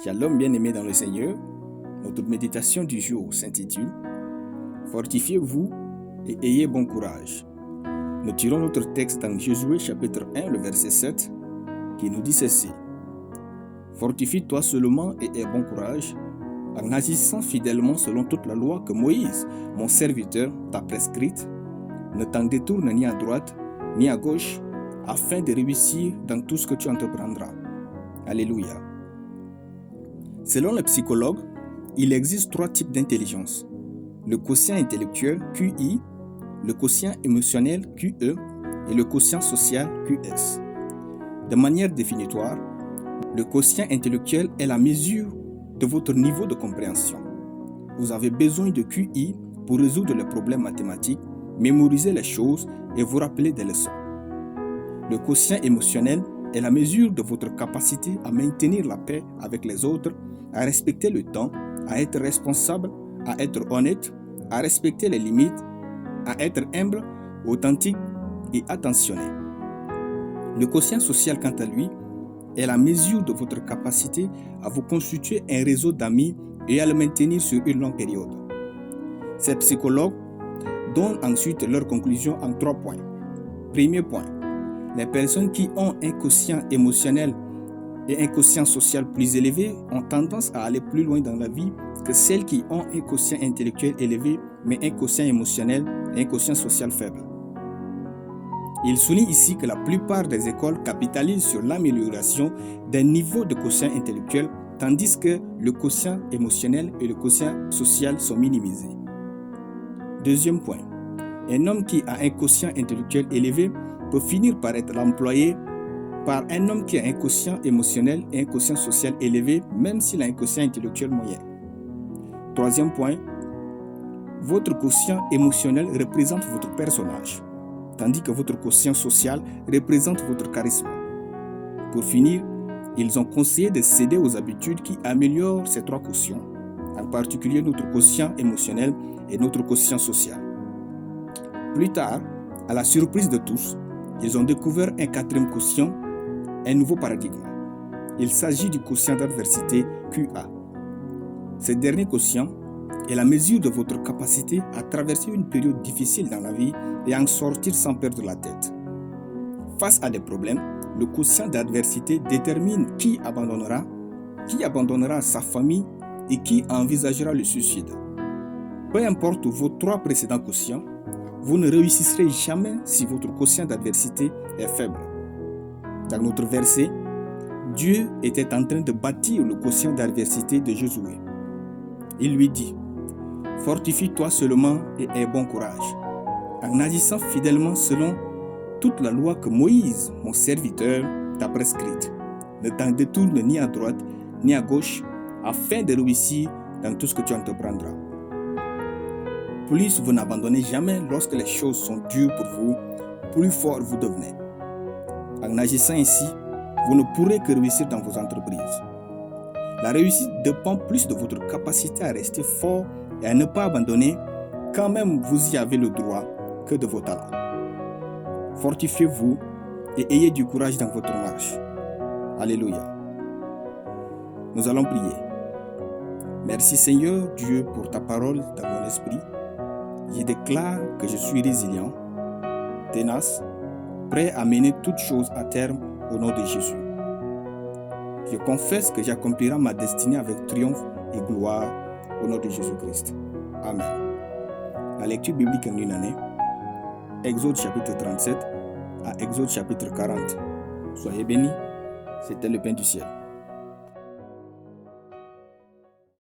Shalom bien-aimés dans le Seigneur, notre méditation du jour s'intitule « Fortifiez-vous et ayez bon courage ». Nous tirons notre texte dans Josué chapitre 1, le verset 7, qui nous dit ceci « Fortifie-toi seulement et aie bon courage, en agissant fidèlement selon toute la loi que Moïse, mon serviteur, t'a prescrite. Ne t'en détourne ni à droite ni à gauche, afin de réussir dans tout ce que tu entreprendras. » Alléluia. Selon les psychologues, il existe 3 types d'intelligence. Le quotient intellectuel, QI, le quotient émotionnel, QE, et le quotient social, QS. De manière définitoire, le quotient intellectuel est la mesure de votre niveau de compréhension. Vous avez besoin de QI pour résoudre les problèmes mathématiques, mémoriser les choses et vous rappeler des leçons. Le quotient émotionnel est la mesure de votre capacité à maintenir la paix avec les autres, à respecter le temps, à être responsable, à être honnête, à respecter les limites, à être humble, authentique et attentionné. Le quotient social, quant à lui, est la mesure de votre capacité à vous constituer un réseau d'amis et à le maintenir sur une longue période. Ces psychologues donnent ensuite leurs conclusions en 3 points. Premier point, les personnes qui ont un quotient émotionnel et un quotient social plus élevé ont tendance à aller plus loin dans la vie que celles qui ont un quotient intellectuel élevé mais un quotient émotionnel et un quotient social faible. Il souligne ici que la plupart des écoles capitalisent sur l'amélioration des niveaux de quotient intellectuel tandis que le quotient émotionnel et le quotient social sont minimisés. Deuxième point, un homme qui a un quotient intellectuel élevé peut finir par être employé par un homme qui a un quotient émotionnel et un quotient social élevé, même s'il a un quotient intellectuel moyen. Troisième point, votre quotient émotionnel représente votre personnage, tandis que votre quotient social représente votre charisme. Pour finir, ils ont conseillé de céder aux habitudes qui améliorent ces 3 quotients, en particulier notre quotient émotionnel et notre quotient social. Plus tard, à la surprise de tous, ils ont découvert un 4e quotient, un nouveau paradigme. Il s'agit du quotient d'adversité QA. Ce dernier quotient est la mesure de votre capacité à traverser une période difficile dans la vie et à en sortir sans perdre la tête. Face à des problèmes, le quotient d'adversité détermine qui abandonnera sa famille et qui envisagera le suicide. Peu importe vos 3 précédents quotients, vous ne réussirez jamais si votre quotient d'adversité est faible. Dans notre verset, Dieu était en train de bâtir le quotient d'adversité de Josué. Il lui dit « Fortifie-toi seulement et aie bon courage, en agissant fidèlement selon toute la loi que Moïse, mon serviteur, t'a prescrite. Ne t'en détourne ni à droite ni à gauche, afin de réussir dans tout ce que tu entreprendras. » Plus vous n'abandonnez jamais lorsque les choses sont dures pour vous, plus fort vous devenez. En agissant ainsi, vous ne pourrez que réussir dans vos entreprises. La réussite dépend plus de votre capacité à rester fort et à ne pas abandonner quand même vous y avez le droit que de vos talents. Fortifiez-vous et ayez du courage dans votre marche. Alléluia. Nous allons prier. Merci Seigneur Dieu pour ta parole dans mon esprit. Je déclare que je suis résilient, tenace, prêt à mener toutes choses à terme au nom de Jésus. Je confesse que j'accomplirai ma destinée avec triomphe et gloire au nom de Jésus-Christ. Amen. La lecture biblique en une année, Exode chapitre 37 à Exode chapitre 40. Soyez bénis, c'était le pain du ciel.